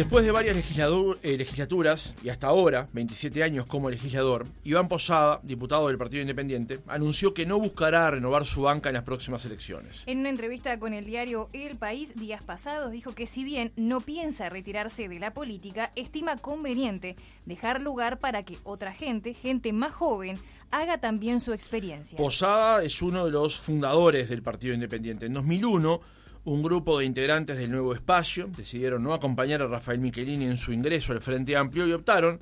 Después de varias legislaturas y hasta ahora, 27 años como legislador, Iván Posada, diputado del Partido Independiente, anunció que no buscará renovar su banca en las próximas elecciones. En una entrevista con el diario El País días pasados dijo que si bien no piensa retirarse de la política, estima conveniente dejar lugar para que otra gente más joven, haga también su experiencia. Posada es uno de los fundadores del Partido Independiente. En 2001, un grupo de integrantes del Nuevo Espacio decidieron no acompañar a Rafael Michelini en su ingreso al Frente Amplio y optaron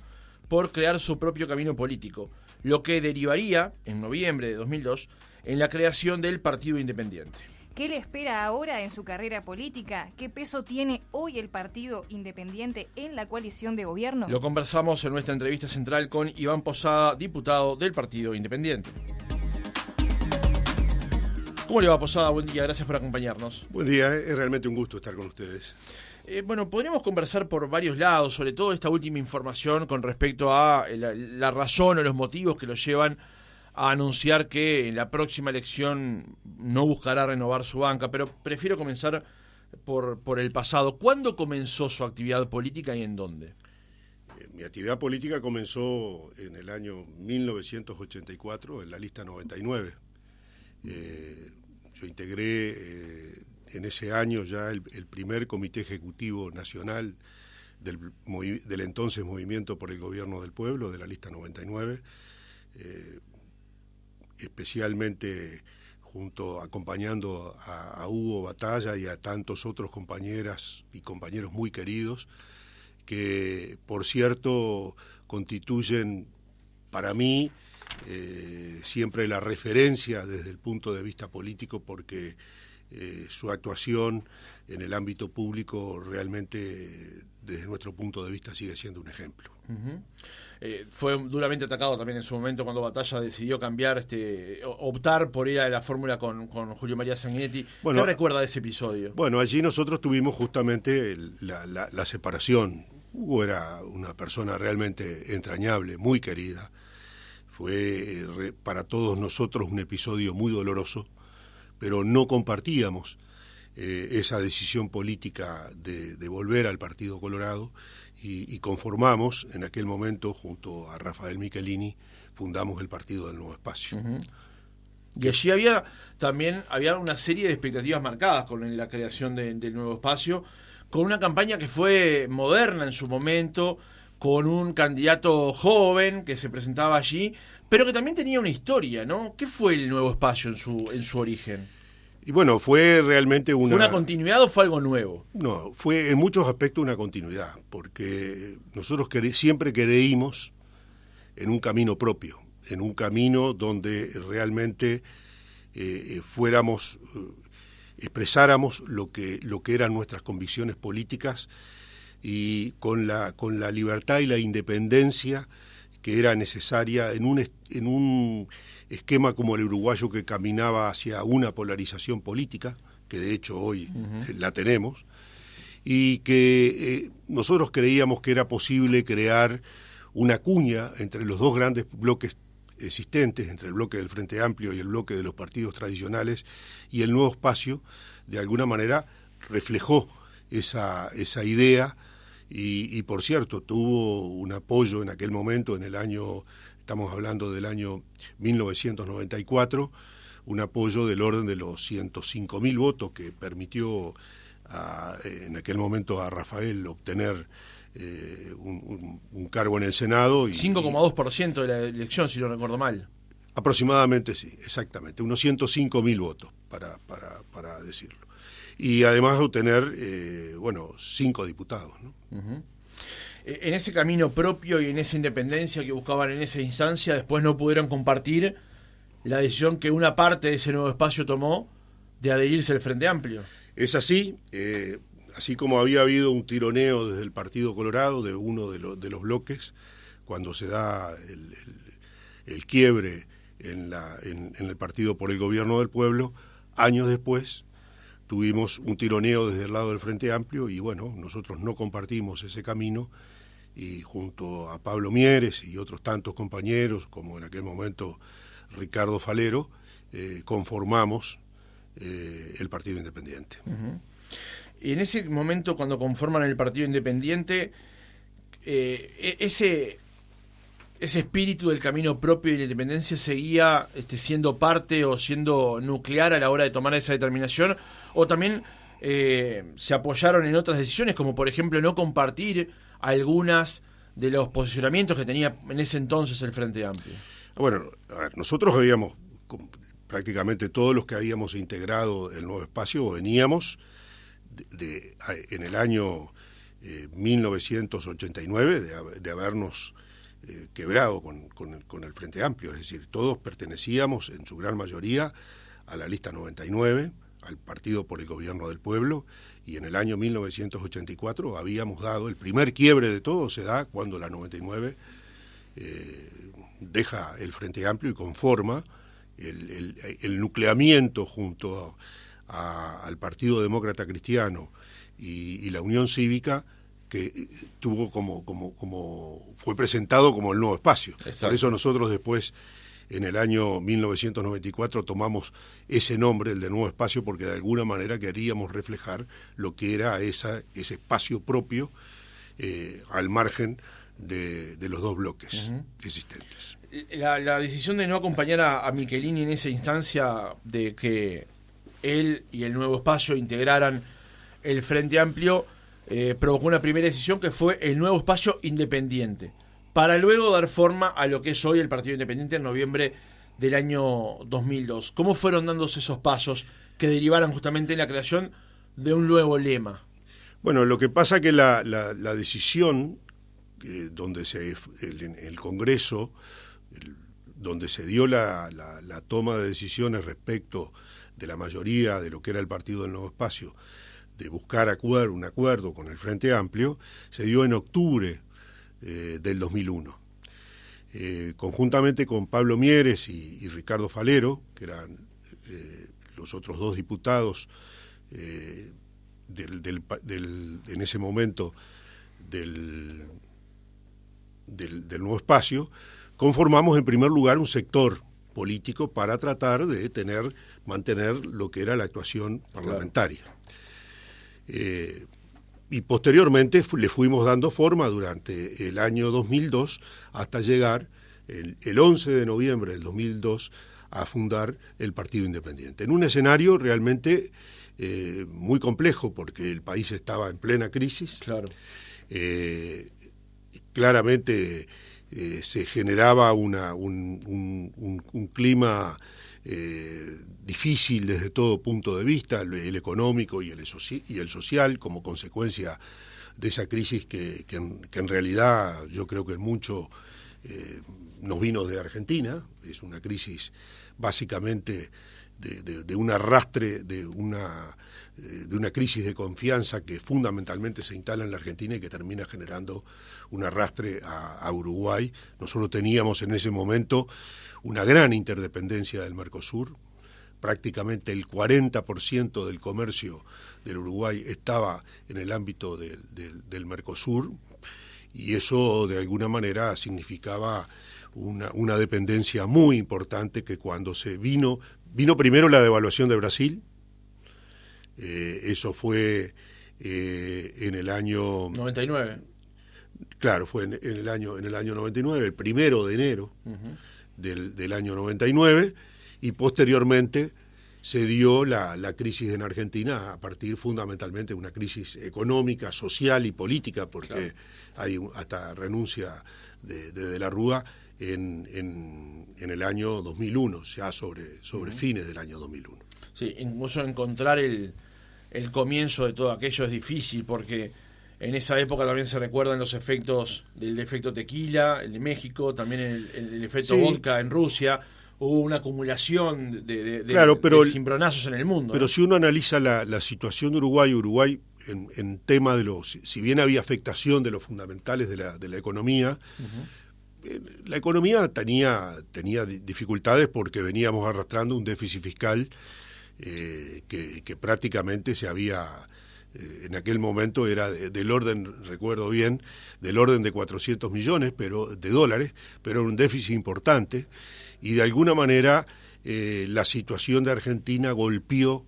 por crear su propio camino político, lo que derivaría, en noviembre de 2002, en la creación del Partido Independiente. ¿Qué le espera ahora en su carrera política? ¿Qué peso tiene hoy el Partido Independiente en la coalición de gobierno? Lo conversamos en nuestra entrevista central con Iván Posada, diputado del Partido Independiente. ¿Cómo le va, Posada? Buen día, gracias por acompañarnos. Buen día, es realmente un gusto estar con ustedes. Podríamos conversar por varios lados, sobre todo esta última información con respecto a la razón o los motivos que lo llevan a anunciar que en la próxima elección no buscará renovar su banca, pero prefiero comenzar por el pasado. ¿Cuándo comenzó su actividad política y en dónde? Mi actividad política comenzó en el año 1984, en la lista 99. Yo integré en ese año ya el primer comité ejecutivo nacional del entonces Movimiento por el Gobierno del Pueblo, de la lista 99, especialmente acompañando a Hugo Batalla y a tantos otros compañeras y compañeros muy queridos, que por cierto constituyen para mí siempre la referencia desde el punto de vista político, porque su actuación en el ámbito público realmente desde nuestro punto de vista sigue siendo un ejemplo. Uh-huh. Fue duramente atacado también en su momento cuando Batalla decidió cambiar, optar por ir a la fórmula con Julio María Sanguinetti. ¿Qué recuerda de ese episodio? Bueno, allí nosotros tuvimos justamente la separación. Hugo era una persona realmente entrañable, muy querida. Fue para todos nosotros un episodio muy doloroso, pero no compartíamos esa decisión política de volver al Partido Colorado y conformamos en aquel momento, junto a Rafael Michelini, fundamos el Partido del Nuevo Espacio. Uh-huh. Y allí había una serie de expectativas marcadas con la creación del Nuevo Espacio, con una campaña que fue moderna en su momento, con un candidato joven que se presentaba allí, pero que también tenía una historia, ¿no? ¿Qué fue el Nuevo Espacio en su origen? Y bueno, fue realmente ¿Fue una continuidad o fue algo nuevo? No, fue en muchos aspectos una continuidad, porque nosotros siempre creímos en un camino propio, en un camino donde realmente expresáramos lo que eran nuestras convicciones políticas, y con la libertad y la independencia que era necesaria en un esquema como el uruguayo, que caminaba hacia una polarización política, que de hecho hoy la tenemos, y que nosotros creíamos que era posible crear una cuña entre los dos grandes bloques existentes, entre el bloque del Frente Amplio y el bloque de los partidos tradicionales, y el Nuevo Espacio de alguna manera reflejó esa idea. Y por cierto, tuvo un apoyo en aquel momento, estamos hablando del año 1994, un apoyo del orden de los 105.000 votos que permitió en aquel momento a Rafael obtener un cargo en el Senado. 5,2% de la elección, si no recuerdo mal. Aproximadamente, sí, exactamente, unos 105.000 votos, para decirlo. Y además obtener, 5 diputados, ¿no? Uh-huh. En ese camino propio y en esa independencia que buscaban en esa instancia, después no pudieron compartir la decisión que una parte de ese Nuevo Espacio tomó de adherirse al Frente Amplio. Es así, así como había habido un tironeo desde el Partido Colorado, de uno de los bloques, cuando se da el quiebre en el Partido por el Gobierno del Pueblo, años después tuvimos un tironeo desde el lado del Frente Amplio, y bueno, nosotros no compartimos ese camino, y junto a Pablo Mieres y otros tantos compañeros, como en aquel momento Ricardo Falero, conformamos el Partido Independiente. Uh-huh. en ese momento, cuando conforman el Partido Independiente, ese espíritu del camino propio y la independencia seguía siendo parte o siendo nuclear a la hora de tomar esa determinación, o también se apoyaron en otras decisiones, como por ejemplo no compartir algunas de los posicionamientos que tenía en ese entonces el Frente Amplio. Bueno, a ver, nosotros habíamos, prácticamente todos los que habíamos integrado el Nuevo Espacio, veníamos en el año 1989 de habernos quebrado con el Frente Amplio, es decir, todos pertenecíamos en su gran mayoría a la lista 99, al Partido por el Gobierno del Pueblo, y en el año 1984 habíamos dado, el primer quiebre de todo se da cuando la 99 deja el Frente Amplio y conforma el nucleamiento junto al Partido Demócrata Cristiano y la Unión Cívica, que tuvo como fue presentado como el Nuevo Espacio. Exacto. Por eso nosotros después, en el año 1994, tomamos ese nombre, el de Nuevo Espacio, porque de alguna manera queríamos reflejar lo que era ese espacio propio al margen de los dos bloques existentes. La decisión de no acompañar a Michelini en esa instancia de que él y el Nuevo Espacio integraran el Frente Amplio provocó una primera decisión que fue el Nuevo Espacio Independiente, para luego dar forma a lo que es hoy el Partido Independiente en noviembre del año 2002. ¿Cómo fueron dándose esos pasos que derivaran justamente en la creación de un nuevo lema? Bueno, lo que pasa que la decisión donde el Congreso, donde se dio la toma de decisiones respecto de la mayoría de lo que era el Partido del Nuevo Espacio, de buscar un acuerdo con el Frente Amplio, se dio en octubre del 2001. Conjuntamente con Pablo Mieres y Ricardo Falero, que eran los otros dos diputados en ese momento del Nuevo Espacio, conformamos en primer lugar un sector político para tratar de mantener lo que era la actuación parlamentaria. Claro. Y posteriormente le fuimos dando forma durante el año 2002 hasta llegar el 11 de noviembre del 2002 a fundar el Partido Independiente. En un escenario realmente muy complejo, porque el país estaba en plena crisis. Claro. Claramente se generaba un clima difícil desde todo punto de vista, el económico y el social, como consecuencia de esa crisis que en realidad yo creo que mucho nos vino de Argentina. Es una crisis básicamente de un arrastre, de una crisis de confianza que fundamentalmente se instala en la Argentina y que termina generando un arrastre a Uruguay. Nosotros teníamos en ese momento una gran interdependencia del Mercosur. Prácticamente el 40% del comercio del Uruguay estaba en el ámbito del Mercosur, y eso de alguna manera significaba una dependencia muy importante, que cuando se vino primero la devaluación de Brasil. Eso fue en el año 99. Claro, fue en el año 99, el 1 de enero del año 99, y posteriormente se dio la crisis en Argentina a partir fundamentalmente de una crisis económica, social y política, porque claro, hay hasta renuncia de la Rúa en el año 2001, ya sobre fines del año 2001. Sí, incluso encontrar el comienzo de todo aquello es difícil, porque en esa época también se recuerdan los efectos del efecto tequila, el de México, también el efecto vodka en Rusia. Hubo una acumulación de cimbronazos en el mundo. Pero si uno analiza la situación de Uruguay en tema de si bien había afectación de los fundamentales de la economía, la economía tenía dificultades porque veníamos arrastrando un déficit fiscal que prácticamente se había... en aquel momento era del orden, recuerdo bien, del orden de 400 millones de dólares, pero era un déficit importante, y de alguna manera la situación de Argentina golpeó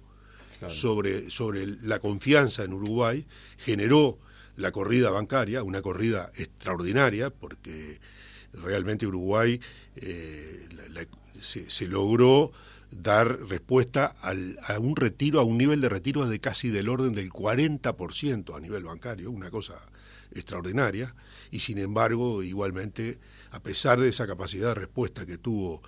claro, sobre la confianza en Uruguay, generó la corrida bancaria, una corrida extraordinaria, porque realmente Uruguay se logró dar respuesta a un retiro, a un nivel de retiro de casi del orden del 40% a nivel bancario, una cosa extraordinaria, y sin embargo, igualmente, a pesar de esa capacidad de respuesta que tuvo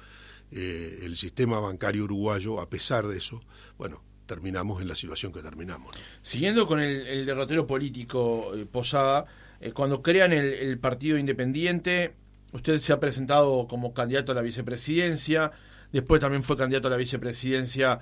el sistema bancario uruguayo, a pesar de eso, bueno, terminamos en la situación que terminamos, ¿no? Siguiendo con el derrotero político, Posada, cuando crean el Partido Independiente, usted se ha presentado como candidato a la vicepresidencia, después también fue candidato a la vicepresidencia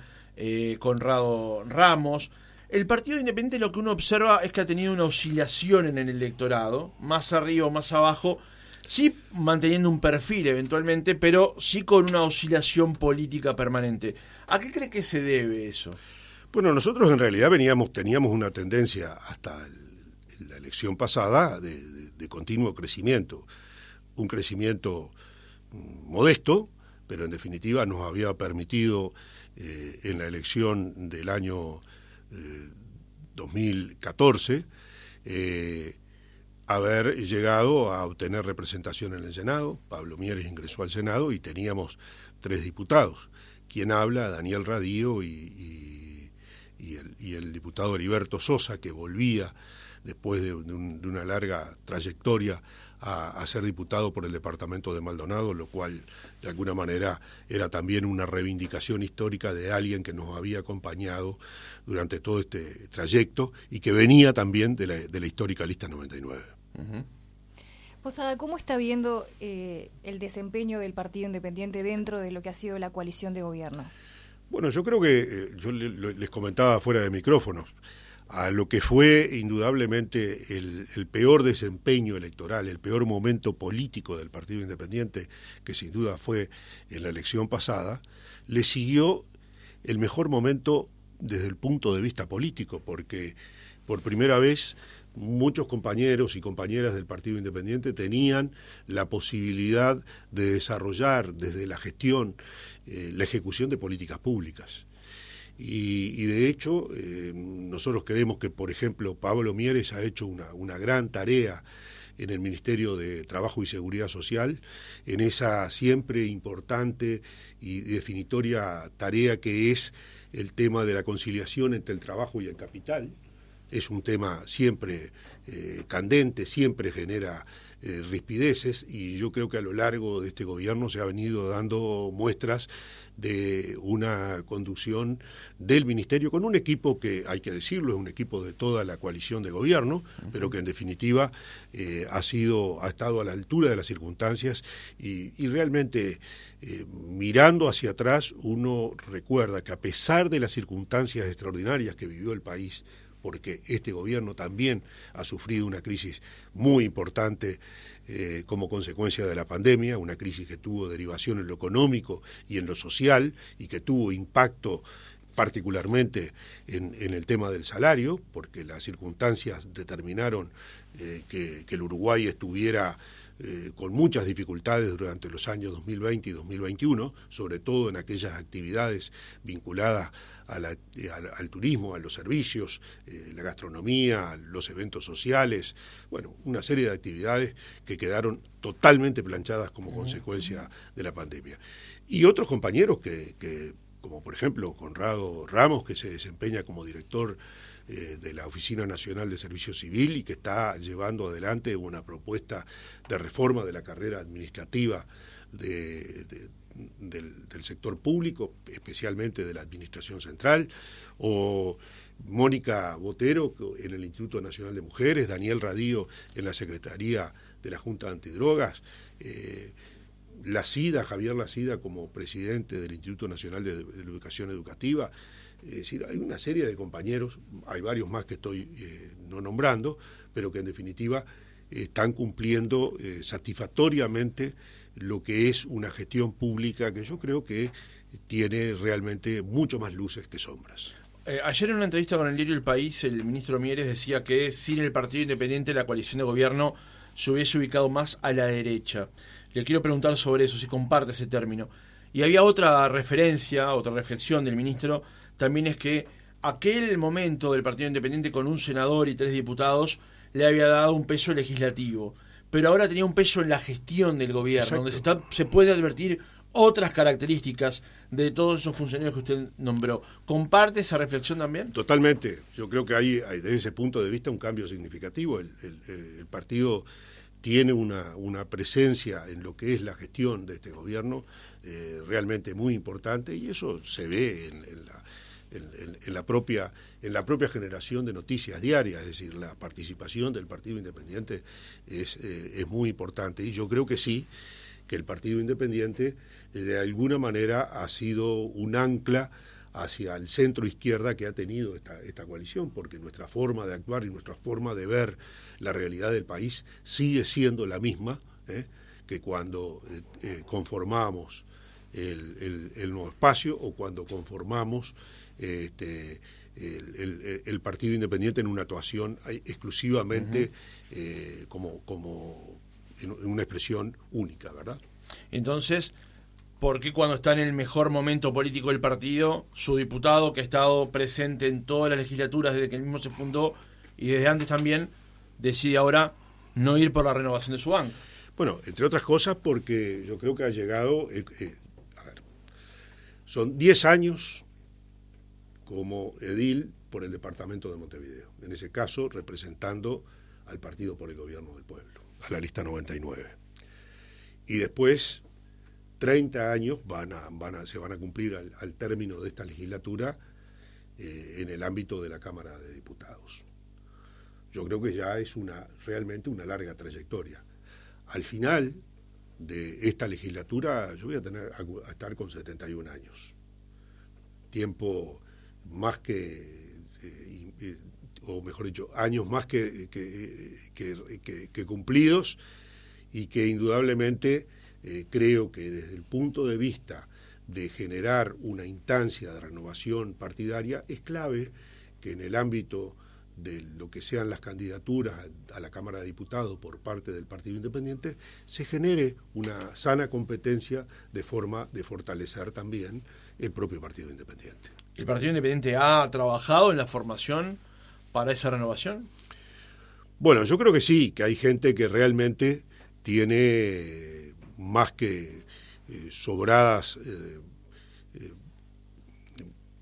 Conrado Ramos. El Partido Independiente, lo que uno observa es que ha tenido una oscilación en el electorado, más arriba o más abajo, sí manteniendo un perfil eventualmente, pero sí con una oscilación política permanente. ¿A qué cree que se debe eso? Bueno, nosotros en realidad teníamos una tendencia hasta la elección pasada de continuo crecimiento, un crecimiento modesto, pero en definitiva nos había permitido en la elección del año 2014 haber llegado a obtener representación en el Senado. Pablo Mieres ingresó al Senado y teníamos 3 diputados. Quien habla, Daniel Radío y el diputado Heriberto Sosa, que volvía después de una larga trayectoria a ser diputado por el departamento de Maldonado, lo cual de alguna manera era también una reivindicación histórica de alguien que nos había acompañado durante todo este trayecto y que venía también de la histórica lista 99. Uh-huh. Posada, ¿cómo está viendo el desempeño del Partido Independiente dentro de lo que ha sido la coalición de gobierno? Bueno, yo creo que, yo les comentaba fuera de micrófonos, a lo que fue indudablemente el peor desempeño electoral, el peor momento político del Partido Independiente, que sin duda fue en la elección pasada, le siguió el mejor momento desde el punto de vista político, porque por primera vez muchos compañeros y compañeras del Partido Independiente tenían la posibilidad de desarrollar desde la gestión, la ejecución de políticas públicas. Y de hecho, nosotros creemos que, por ejemplo, Pablo Mieres ha hecho una gran tarea en el Ministerio de Trabajo y Seguridad Social, en esa siempre importante y definitoria tarea que es el tema de la conciliación entre el trabajo y el capital. Es un tema siempre candente, siempre genera rispideces, y yo creo que a lo largo de este gobierno se ha venido dando muestras de una conducción del ministerio con un equipo que, hay que decirlo, es un equipo de toda la coalición de gobierno, pero que en definitiva ha estado a la altura de las circunstancias y realmente mirando hacia atrás uno recuerda que a pesar de las circunstancias extraordinarias que vivió el país, porque este gobierno también ha sufrido una crisis muy importante como consecuencia de la pandemia, una crisis que tuvo derivación en lo económico y en lo social y que tuvo impacto particularmente en el tema del salario, porque las circunstancias determinaron que el Uruguay estuviera con muchas dificultades durante los años 2020 y 2021, sobre todo en aquellas actividades vinculadas al turismo, a los servicios, la gastronomía, los eventos sociales, bueno, una serie de actividades que quedaron totalmente planchadas como consecuencia de la pandemia. Y otros compañeros que como por ejemplo Conrado Ramos, que se desempeña como director de la Oficina Nacional de Servicio Civil y que está llevando adelante una propuesta de reforma de la carrera administrativa del sector público, especialmente de la Administración Central, o Mónica Botero en el Instituto Nacional de Mujeres, Daniel Radío en la Secretaría de la Junta Antidrogas, Javier Lacida como presidente del Instituto Nacional de Educación Educativa. Es decir, hay una serie de compañeros, hay varios más que estoy no nombrando, pero que en definitiva están cumpliendo satisfactoriamente lo que es una gestión pública que yo creo que tiene realmente mucho más luces que sombras. Ayer en una entrevista con el diario El País, el ministro Mieres decía que sin el Partido Independiente la coalición de gobierno se hubiese ubicado más a la derecha. Le quiero preguntar sobre eso, si comparte ese término. Y había otra referencia, otra reflexión del ministro, también es que aquel momento del Partido Independiente con un senador y 3 diputados le había dado un peso legislativo, pero ahora tenía un peso en la gestión del gobierno, Exacto. donde se puede advertir otras características de todos esos funcionarios que usted nombró. ¿Comparte esa reflexión también? Totalmente. Yo creo que hay desde ese punto de vista un cambio significativo. El partido tiene una presencia en lo que es la gestión de este gobierno realmente muy importante, y eso se ve en la propia generación de noticias diarias. Es decir, la participación del Partido Independiente es muy importante, y yo creo que sí, que el Partido Independiente de alguna manera ha sido un ancla hacia el centro izquierda que ha tenido esta coalición, porque nuestra forma de actuar y nuestra forma de ver la realidad del país sigue siendo la misma que cuando conformamos el nuevo espacio, o cuando conformamos el Partido Independiente en una actuación exclusivamente como en una expresión única, ¿verdad? Entonces, ¿por qué cuando está en el mejor momento político del partido, su diputado, que ha estado presente en todas las legislaturas desde que el mismo se fundó y desde antes también, decide ahora no ir por la renovación de su banca? Bueno, entre otras cosas porque yo creo que ha llegado, son 10 años como edil por el departamento de Montevideo, en ese caso representando al Partido por el Gobierno del Pueblo, a la lista 99. Y después 30 años se van a cumplir al término de esta legislatura en el ámbito de la Cámara de Diputados. Yo creo que ya es realmente una larga trayectoria. Al final de esta legislatura yo voy a estar con 71 años. Tiempo más o mejor dicho, años más que cumplidos, y que indudablemente creo que desde el punto de vista de generar una instancia de renovación partidaria es clave que en el ámbito de lo que sean las candidaturas a la Cámara de Diputados por parte del Partido Independiente se genere una sana competencia de forma de fortalecer también el propio Partido Independiente. ¿El Partido Independiente ha trabajado en la formación para esa renovación? Bueno, yo creo que sí, que hay gente que realmente tiene más que sobradas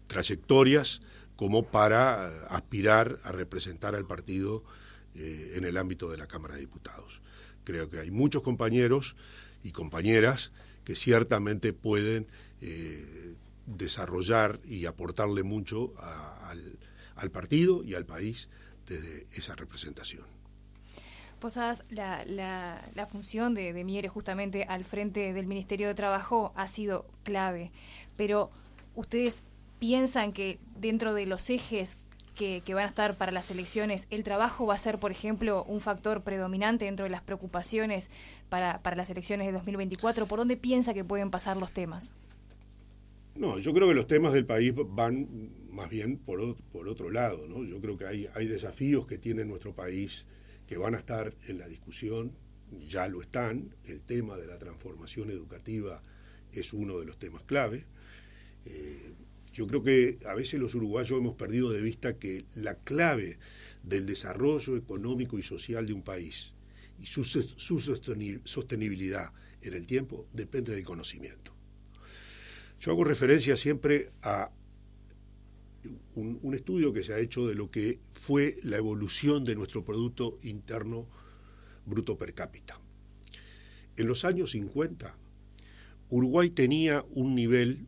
trayectorias como para aspirar a representar al partido en el ámbito de la Cámara de Diputados. Creo que hay muchos compañeros y compañeras que ciertamente pueden desarrollar y aportarle mucho al partido y al país desde esa representación. Posadas, la función de Mieres justamente al frente del Ministerio de Trabajo ha sido clave, pero ¿ustedes piensan que dentro de los ejes que van a estar para las elecciones, el trabajo va a ser, por ejemplo, un factor predominante dentro de las preocupaciones para las elecciones de 2024? ¿Por dónde piensa que pueden pasar los temas? No, yo creo que los temas del país van más bien por otro lado, ¿no? Yo creo que hay desafíos que tiene nuestro país que van a estar en la discusión, ya lo están. El tema de la transformación educativa es uno de los temas clave. Yo creo que a veces los uruguayos hemos perdido de vista que la clave del desarrollo económico y social de un país y su sostenibilidad en el tiempo depende del conocimiento. Yo hago referencia siempre a un estudio que se ha hecho de lo que fue la evolución de nuestro Producto Interno Bruto per cápita. En los años 50, Uruguay tenía un nivel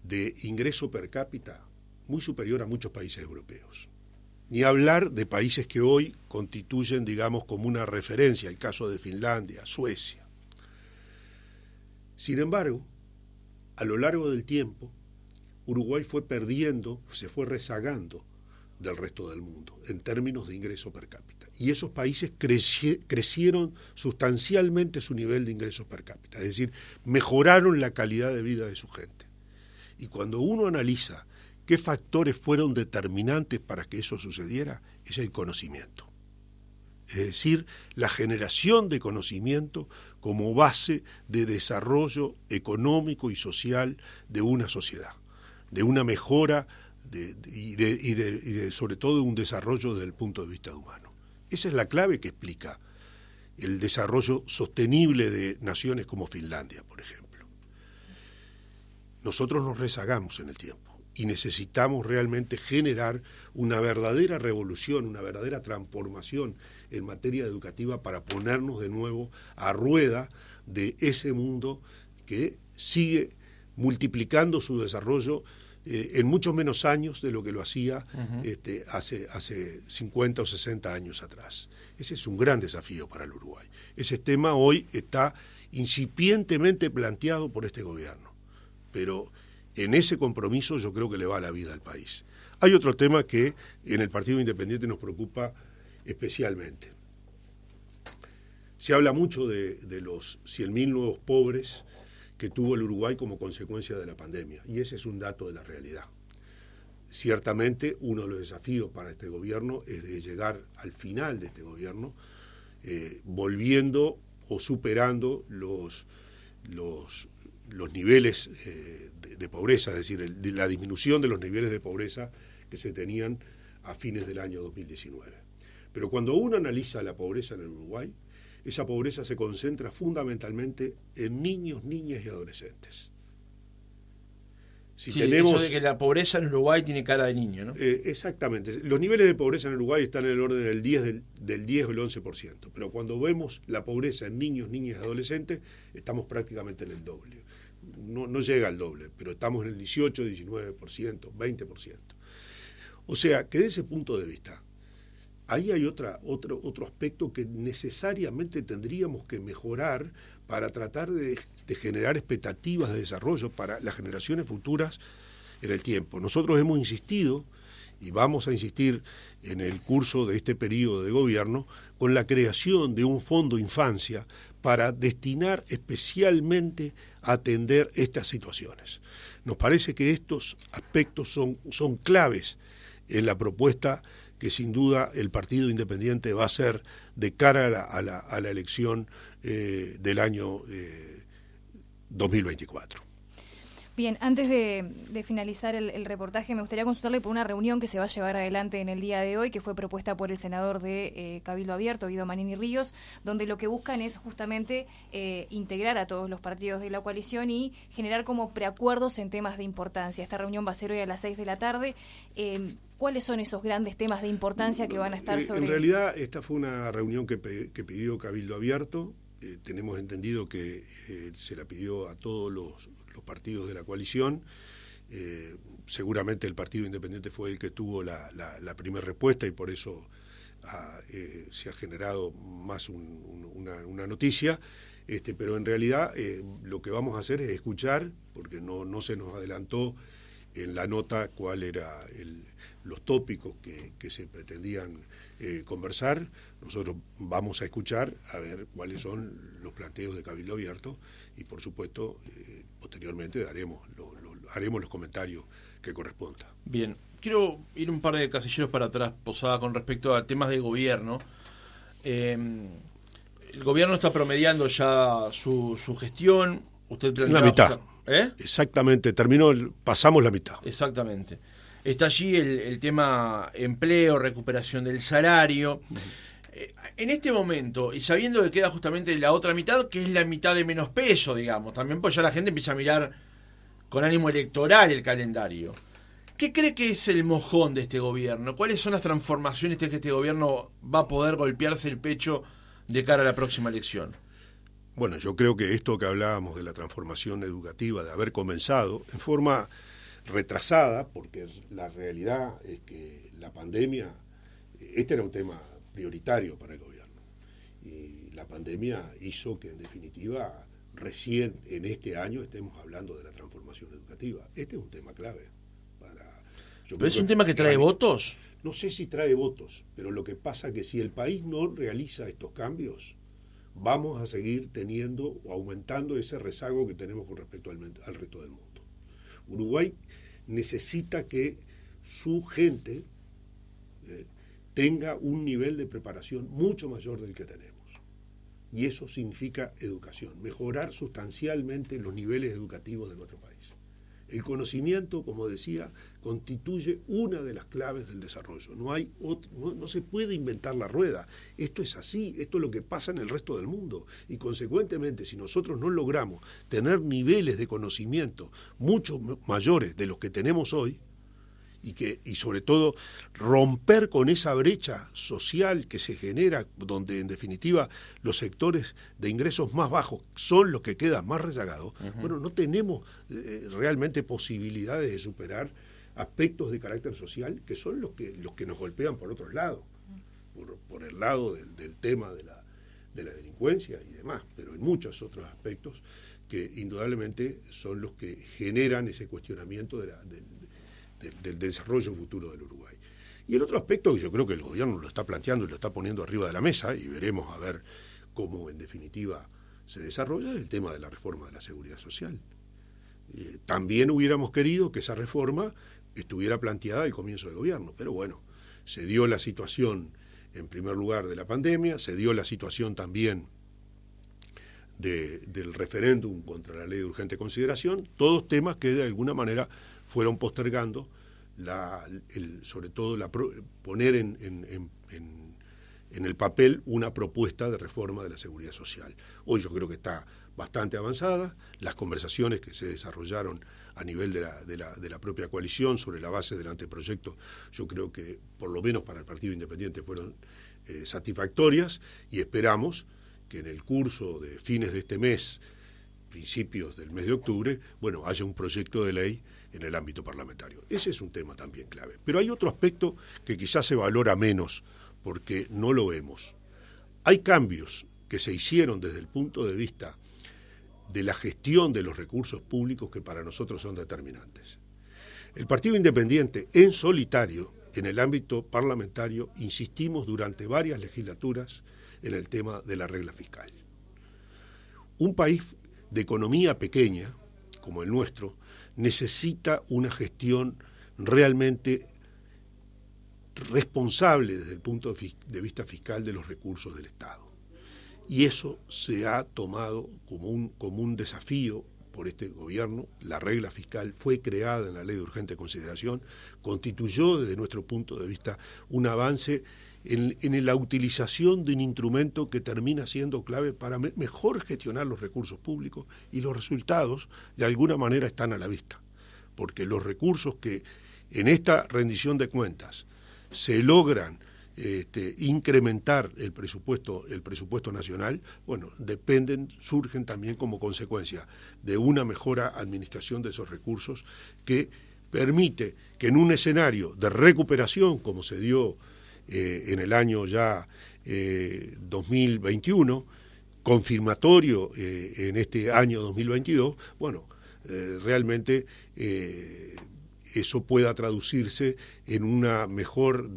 de ingreso per cápita muy superior a muchos países europeos. Ni hablar de países que hoy constituyen, digamos, como una referencia, el caso de Finlandia, Suecia. Sin embargo, a lo largo del tiempo, Uruguay se fue rezagando del resto del mundo en términos de ingreso per cápita. Y esos países crecieron sustancialmente su nivel de ingresos per cápita, es decir, mejoraron la calidad de vida de su gente. Y cuando uno analiza qué factores fueron determinantes para que eso sucediera, es el conocimiento. Es decir, la generación de conocimiento como base de desarrollo económico y social de una sociedad, de una mejora sobre todo un desarrollo desde el punto de vista humano. Esa es la clave que explica el desarrollo sostenible de naciones como Finlandia, por ejemplo. Nosotros nos rezagamos en el tiempo y necesitamos realmente generar una verdadera revolución, una verdadera transformación en materia educativa para ponernos de nuevo a rueda de ese mundo que sigue multiplicando su desarrollo en muchos menos años de lo que lo hacía hace 50 o 60 años atrás. Ese es un gran desafío para el Uruguay. Ese tema hoy está incipientemente planteado por este gobierno, pero en ese compromiso yo creo que le va la vida al país. Hay otro tema que en el Partido Independiente nos preocupa especialmente. Se habla mucho de los 100.000 nuevos pobres que tuvo el Uruguay como consecuencia de la pandemia, y ese es un dato de la realidad. Ciertamente, uno de los desafíos para este gobierno es de llegar al final de este gobierno volviendo o superando los niveles de pobreza, es decir, la disminución de los niveles de pobreza que se tenían a fines del año 2019. Pero cuando uno analiza la pobreza en el Uruguay, esa pobreza se concentra fundamentalmente en niños, niñas y adolescentes. Eso de que la pobreza en Uruguay tiene cara de niño, ¿no? Exactamente. Los niveles de pobreza en Uruguay están en el orden del 10 o el 11%, pero cuando vemos la pobreza en niños, niñas y adolescentes, estamos prácticamente en el doble. No llega al doble, pero estamos en el 18, 19%, 20%. O sea, que de ese punto de vista, ahí hay otro aspecto que necesariamente tendríamos que mejorar para tratar de generar expectativas de desarrollo para las generaciones futuras en el tiempo. Nosotros hemos insistido y vamos a insistir en el curso de este periodo de gobierno con la creación de un fondo infancia para destinar especialmente a atender estas situaciones. Nos parece que estos aspectos son claves en la propuesta que sin duda el Partido Independiente va a hacer de cara a la elección del año 2024. Bien, antes de finalizar el reportaje, me gustaría consultarle por una reunión que se va a llevar adelante en el día de hoy, que fue propuesta por el senador de Cabildo Abierto, Guido Manini Ríos, donde lo que buscan es justamente integrar a todos los partidos de la coalición y generar como preacuerdos en temas de importancia. Esta reunión va a ser hoy a las 6 de la tarde. ¿Cuáles son esos grandes temas de importancia que van a estar sobre...? En realidad, esta fue una reunión que pidió Cabildo Abierto. Tenemos entendido que se la pidió a todos los partidos de la coalición. Seguramente el Partido Independiente fue el que tuvo la primera respuesta y por eso se ha generado más una noticia. Pero en realidad lo que vamos a hacer es escuchar, porque no se nos adelantó en la nota cuáles eran los tópicos que se pretendían conversar. Nosotros vamos a escuchar a ver cuáles son los planteos de Cabildo Abierto y por supuesto posteriormente haremos los comentarios que corresponda. Bien, quiero ir un par de casilleros para atrás, Posada, con respecto a temas de gobierno. El gobierno está promediando ya su gestión. Usted la mitad. Exactamente, pasamos la mitad. Exactamente. Está allí el tema empleo, recuperación del salario. En este momento, y sabiendo que queda justamente la otra mitad, que es la mitad de menos peso, digamos, también pues ya la gente empieza a mirar con ánimo electoral el calendario. ¿Qué cree que es el mojón de este gobierno? ¿Cuáles son las transformaciones que este gobierno va a poder golpearse el pecho de cara a la próxima elección? Bueno, yo creo que esto que hablábamos de la transformación educativa, de haber comenzado en forma retrasada, porque la realidad es que la pandemia, este era un tema prioritario para el gobierno, y la pandemia hizo que en definitiva recién en este año estemos hablando de la transformación educativa. Este es un tema clave. ¿Pero es un tema que trae votos? No sé si trae votos, pero lo que pasa es que si el país no realiza estos cambios, vamos a seguir teniendo o aumentando ese rezago que tenemos con respecto al resto del mundo. Uruguay necesita que su gente tenga un nivel de preparación mucho mayor del que tenemos. Y eso significa educación, mejorar sustancialmente los niveles educativos de nuestro país. El conocimiento, como decía, constituye una de las claves del desarrollo. No se puede inventar la rueda. Esto es así, esto es lo que pasa en el resto del mundo. Y consecuentemente, si nosotros no logramos tener niveles de conocimiento mucho mayores de los que tenemos hoy, y sobre todo romper con esa brecha social que se genera, donde en definitiva los sectores de ingresos más bajos son los que quedan más rezagados, bueno, no tenemos realmente posibilidades de superar aspectos de carácter social que son los que nos golpean por otros lados, por el lado del tema de la delincuencia y demás, pero en muchos otros aspectos que indudablemente son los que generan ese cuestionamiento del desarrollo futuro del Uruguay. Y el otro aspecto que yo creo que el gobierno lo está planteando y lo está poniendo arriba de la mesa, y veremos a ver cómo en definitiva se desarrolla, es el tema de la reforma de la seguridad social. También hubiéramos querido que esa reforma estuviera planteada al comienzo del gobierno, pero bueno, se dio la situación en primer lugar de la pandemia, se dio la situación también del referéndum contra la ley de urgente consideración, todos temas que de alguna manera fueron postergando sobre todo poner en el papel una propuesta de reforma de la seguridad social. Hoy yo creo que está bastante avanzada, las conversaciones que se desarrollaron a nivel de la propia coalición sobre la base del anteproyecto, yo creo que por lo menos para el Partido Independiente fueron satisfactorias, y esperamos que en el curso de fines de este mes, principios del mes de octubre, bueno, haya un proyecto de ley en el ámbito parlamentario. Ese es un tema también clave. Pero hay otro aspecto que quizás se valora menos porque no lo vemos. Hay cambios que se hicieron desde el punto de vista de la gestión de los recursos públicos que para nosotros son determinantes. El Partido Independiente, en solitario, en el ámbito parlamentario, insistimos durante varias legislaturas en el tema de la regla fiscal. Un país de economía pequeña, como el nuestro, necesita una gestión realmente responsable desde el punto de vista fiscal de los recursos del Estado. Y eso se ha tomado como un desafío por este gobierno. La regla fiscal fue creada en la ley de urgente consideración, constituyó desde nuestro punto de vista un avance en la utilización de un instrumento que termina siendo clave para mejor gestionar los recursos públicos, y los resultados de alguna manera están a la vista, porque los recursos que en esta rendición de cuentas se logran incrementar el presupuesto nacional, bueno, surgen también como consecuencia de una mejora administración de esos recursos que permite que en un escenario de recuperación como se dio en el año ya 2021, confirmatorio en este año 2022, bueno, realmente eso pueda traducirse en una mejor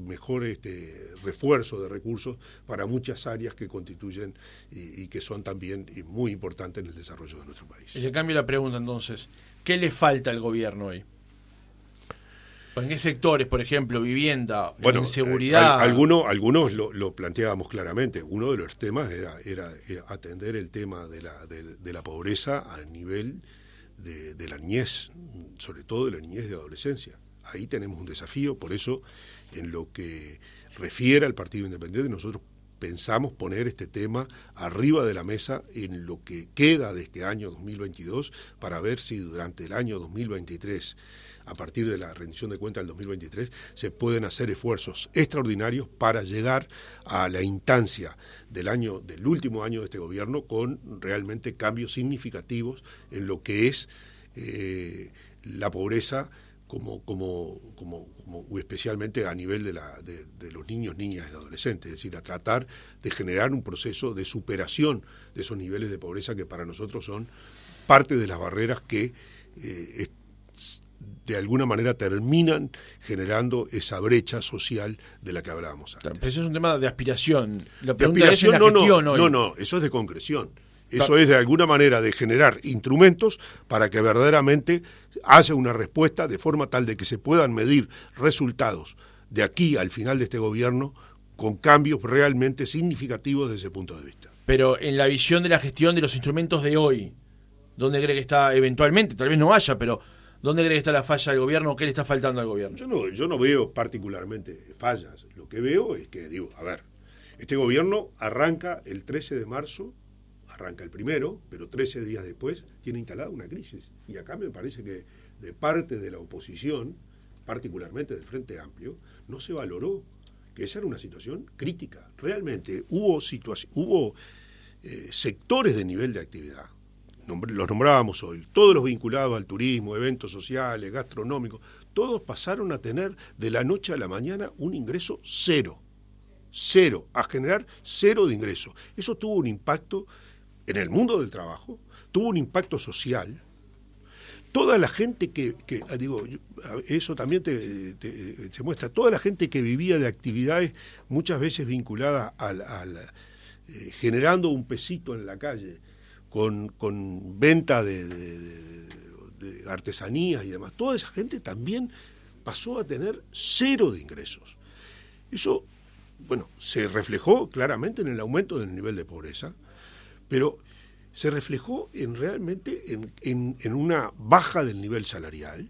refuerzo de recursos para muchas áreas que constituyen y que son también muy importantes en el desarrollo de nuestro país. Y le cambio la pregunta entonces, ¿qué le falta al gobierno hoy? ¿En qué sectores, por ejemplo, vivienda, bueno, inseguridad? Algunos lo planteábamos claramente. Uno de los temas era atender el tema de la pobreza al nivel de la niñez, sobre todo de la niñez y de adolescencia. Ahí tenemos un desafío, por eso en lo que refiere al Partido Independiente nosotros pensamos poner este tema arriba de la mesa en lo que queda de este año 2022 para ver si durante el año 2023, a partir de la rendición de cuentas del 2023, se pueden hacer esfuerzos extraordinarios para llegar a la instancia del último año de este gobierno con realmente cambios significativos en lo que es la pobreza como especialmente a nivel de los niños, niñas y adolescentes, es decir, a tratar de generar un proceso de superación de esos niveles de pobreza que para nosotros son parte de las barreras que de alguna manera terminan generando esa brecha social de la que hablábamos antes. Pero eso es un tema de aspiración. La pregunta es la gestión hoy. No, eso es de concreción. Eso es de alguna manera de generar instrumentos para que verdaderamente haya una respuesta de forma tal de que se puedan medir resultados de aquí al final de este gobierno con cambios realmente significativos desde ese punto de vista. Pero en la visión de la gestión de los instrumentos de hoy, ¿dónde cree que está eventualmente? Tal vez no haya, pero ¿Dónde cree que está la falla del gobierno? ¿Qué le está faltando al gobierno? Yo no veo particularmente fallas. Lo que veo es que, este gobierno arranca el 13 de marzo, arranca el primero, pero 13 días después tiene instalada una crisis. Y acá me parece que de parte de la oposición, particularmente del Frente Amplio, no se valoró que esa era una situación crítica. Realmente hubo sectores de nivel de actividad, los nombrábamos hoy, todos los vinculados al turismo, eventos sociales, gastronómicos, todos pasaron a tener de la noche a la mañana un ingreso cero, a generar cero de ingresos. Eso tuvo un impacto en el mundo del trabajo, tuvo un impacto social. Toda la gente eso también se muestra, toda la gente que vivía de actividades muchas veces vinculadas generando un pesito en la calle, con venta de artesanías y demás, toda esa gente también pasó a tener cero de ingresos. Eso, se reflejó claramente en el aumento del nivel de pobreza, pero se reflejó realmente en una baja del nivel salarial.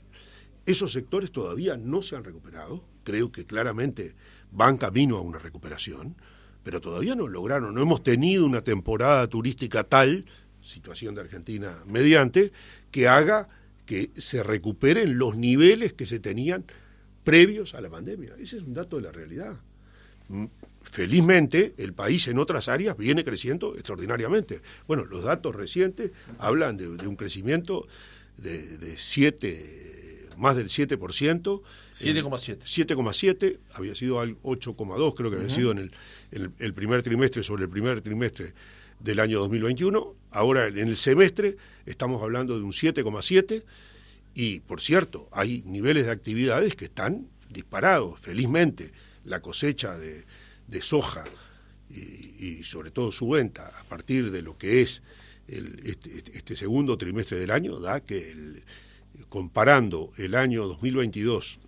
Esos sectores todavía no se han recuperado, creo que claramente van camino a una recuperación, pero todavía no lograron, no hemos tenido una temporada turística tal, situación de Argentina mediante, que haga que se recuperen los niveles que se tenían previos a la pandemia. Ese es un dato de la realidad. Felizmente, el país en otras áreas viene creciendo extraordinariamente. Los datos recientes hablan de un crecimiento de 7, más del 7%. 7,7. 7,7, había sido al 8,2, creo que había sido en el primer trimestre sobre el primer trimestre del año 2021. Ahora, en el semestre, estamos hablando de un 7,7. Y, por cierto, hay niveles de actividades que están disparados, felizmente. La cosecha de soja y sobre todo su venta a partir de lo que es este segundo trimestre del año da que comparando el año 2022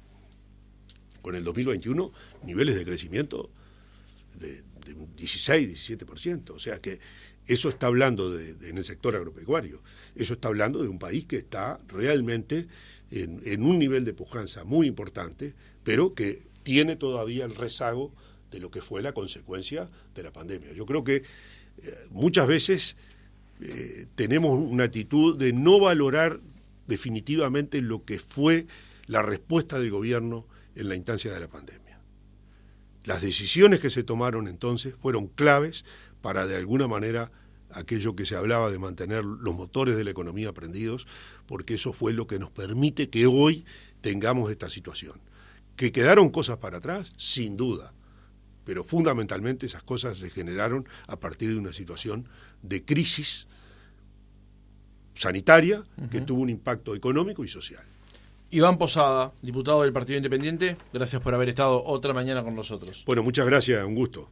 con el 2021, niveles de crecimiento de un 16-17%. O sea que eso está hablando en el sector agropecuario, eso está hablando de un país que está realmente en un nivel de pujanza muy importante, pero que tiene todavía el rezago de lo que fue la consecuencia de la pandemia. Yo creo que muchas veces tenemos una actitud de no valorar definitivamente lo que fue la respuesta del gobierno en la instancia de la pandemia. Las decisiones que se tomaron entonces fueron claves para, de alguna manera, aquello que se hablaba de mantener los motores de la economía prendidos, porque eso fue lo que nos permite que hoy tengamos esta situación. ¿Que quedaron cosas para atrás? Sin duda, pero fundamentalmente esas cosas se generaron a partir de una situación de crisis sanitaria que tuvo un impacto económico y social. Iván Posada, diputado del Partido Independiente, gracias por haber estado otra mañana con nosotros. Muchas gracias, un gusto.